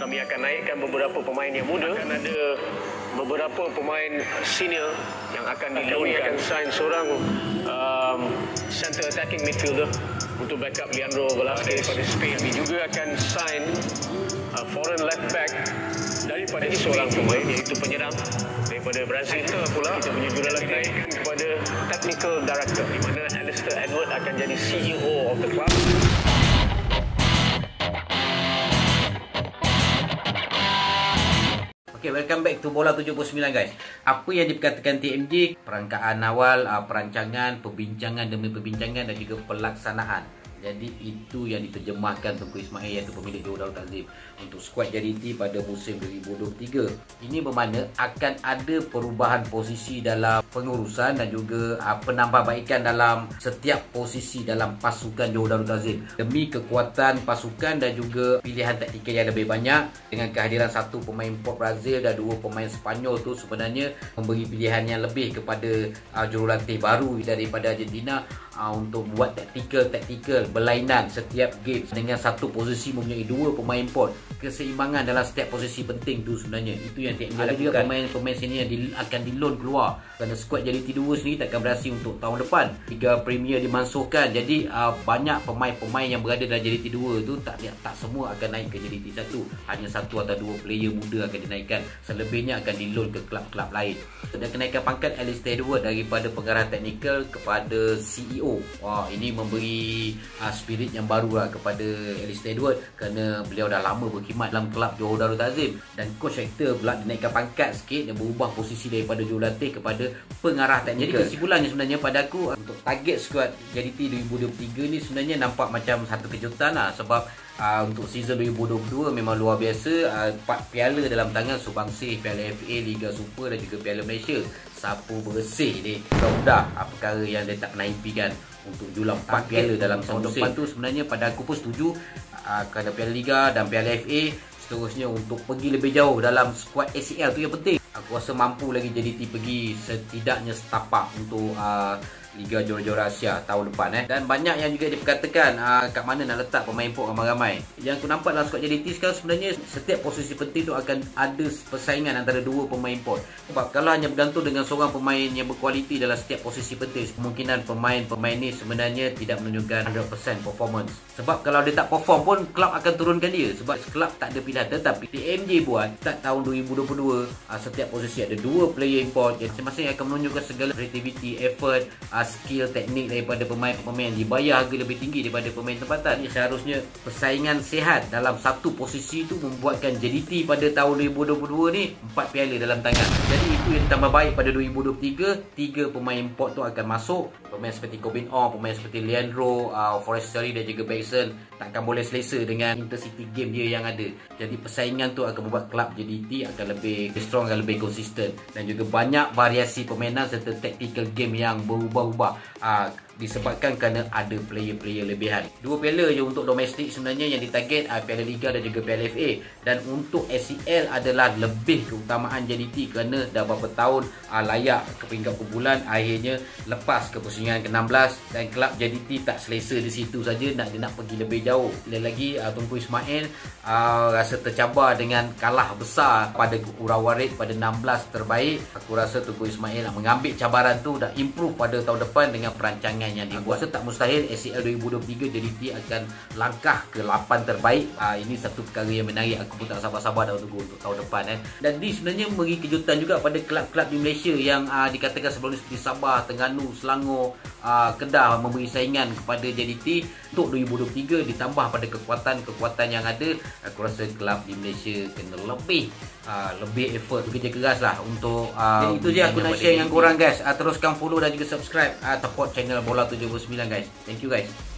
Kami akan naikkan beberapa pemain yang muda. Akan ada beberapa pemain senior yang akan diloankan, sign seorang center attacking midfielder untuk backup Leandro Velasquez daripada Spain. Kami juga akan sign foreign left back daripada seorang pemain iaitu penyerang daripada Brazil pula. Kita punya jurulatih naikkan kepada technical director di mana Alistair Edward akan jadi CEO of the club. Okay, welcome back to Bola 79 guys. Apa yang diperkatakan TMJ, perangkaan awal, perancangan, perbincangan demi perbincangan dan juga pelaksanaan. Jadi itu yang diterjemahkan Tunku Ismail iaitu pemilik Johor Darul Ta'zim untuk skuad JDT pada musim 2023. Ini bermakna akan ada perubahan posisi dalam pengurusan dan juga penambahbaikan dalam setiap posisi dalam pasukan Johor Darul Ta'zim demi kekuatan pasukan dan juga pilihan taktikal yang lebih banyak. Dengan kehadiran satu pemain import Brazil dan dua pemain Sepanyol tu sebenarnya memberi pilihan yang lebih kepada jurulatih baru daripada Argentina untuk buat taktikal berlainan setiap game dengan satu posisi mempunyai dua pemain import. Keseimbangan dalam setiap posisi penting tu sebenarnya itu yang TMJ ada juga pemain sini yang akan di loan keluar kerana skuad JDT 2 sendiri takkan berhasil untuk tahun depan. Liga Premier dimansuhkan, jadi banyak pemain-pemain yang berada dalam JDT 2 tu tak semua akan naik ke JDT 1. Hanya satu atau dua player muda akan dinaikkan, selebihnya akan di loan ke klub-klub lain. Dan kenaikan pangkat Alistair Edward daripada pengarah teknikal kepada CEO. Wah, ini memberi spirit yang baru lah kepada Alistair Edward kerana beliau dah lama berkhidmat dalam kelab Johor Darul Ta'zim. Dan coach Hector pula dinaikkan pangkat sikit dan berubah posisi daripada jurulatih kepada pengarah teknikal. Jadi kesimpulannya sebenarnya pada aku untuk target skuad JDT 2023 ni sebenarnya nampak macam satu kejutan lah, sebab untuk season 2022 memang luar biasa. 4 piala dalam tangan, Subangsih, Piala FA, Liga Super dan juga Piala Malaysia. Sapu bersih ni mudah perkara yang dia tak pernah impikan untuk julang 4 piala dalam tahun depan tu. Sebenarnya pada aku pun setuju kerana Piala Liga dan Piala FA seterusnya untuk pergi lebih jauh dalam skuad ACL tu yang penting. Aku rasa mampu lagi JDT pergi setidaknya setapak untuk Liga Johor Asia tahun depan Dan banyak yang juga diperkatakan kat mana nak letak pemain import ramai-ramai. Yang aku nampak dalam skuad JDT sekarang sebenarnya setiap posisi penting tu akan ada persaingan antara dua pemain import. Sebab kalau hanya bergantung dengan seorang pemain yang berkualiti dalam setiap posisi penting, kemungkinan pemain ni sebenarnya tidak menunjukkan 100% performance. Sebab kalau dia tak perform pun kelab akan turunkan dia, sebab kelab tak ada pilihan. Tetapi TMJ buat start tahun 2022 setiap posisi ada dua player import yang masing-masing akan menunjukkan segala kreativiti, effort, skill, teknik daripada pemain-pemain yang dibayar harga lebih tinggi daripada pemain tempatan. Seharusnya persaingan sihat dalam satu posisi itu membuatkan JDT pada tahun 2022 ni 4 piala dalam tangan. Jadi itu yang tambah baik pada 2023. 3 pemain import tu akan masuk. Pemain seperti Corbin Ong, pemain seperti Leandro, Forestieri dan juga Backson takkan boleh selesa dengan intensity game dia yang ada. Jadi persaingan tu akan membuat kelab JDT akan lebih strong dan lebih konsisten, dan juga banyak variasi permainan serta tactical game yang berubah-ubah disebabkan kerana ada player-player lebihan. 2 piala je untuk domestik sebenarnya yang ditarget, Piala Liga dan juga Piala FA. Dan untuk ACL adalah lebih keutamaan JDT kerana dah berapa tahun layak ke peringkat kumpulan, akhirnya lepas ke pusingan ke-16 dan kelab JDT tak selesa di situ saja, dia nak pergi lebih jauh. Lagi Tunku Ismail rasa tercabar dengan kalah besar pada Urawarit pada 16 terbaik. Aku rasa Tunku Ismail nak mengambil cabaran tu dan improve pada tahun depan dengan perancangan yang dibuat. Aku rasa tak mustahil ACL 2023 JDT akan langkah ke 8 terbaik. Ini satu perkara yang menarik. Aku pun tak sabar-sabar dah untuk tahun depan Dan ini sebenarnya memberi kejutan juga pada kelab-kelab di Malaysia yang dikatakan sebelum ni seperti Sabah, Terengganu, Selangor, Kedah memberi saingan kepada JDT. Untuk 2023 ditambah pada kekuatan yang ada, aku rasa kelab di Malaysia kena lebih effort, bekerja keras lah untuk jadi itu je aku nak share dengan korang guys. Teruskan follow dan juga subscribe, support channel Bola 79 guys. Thank you guys.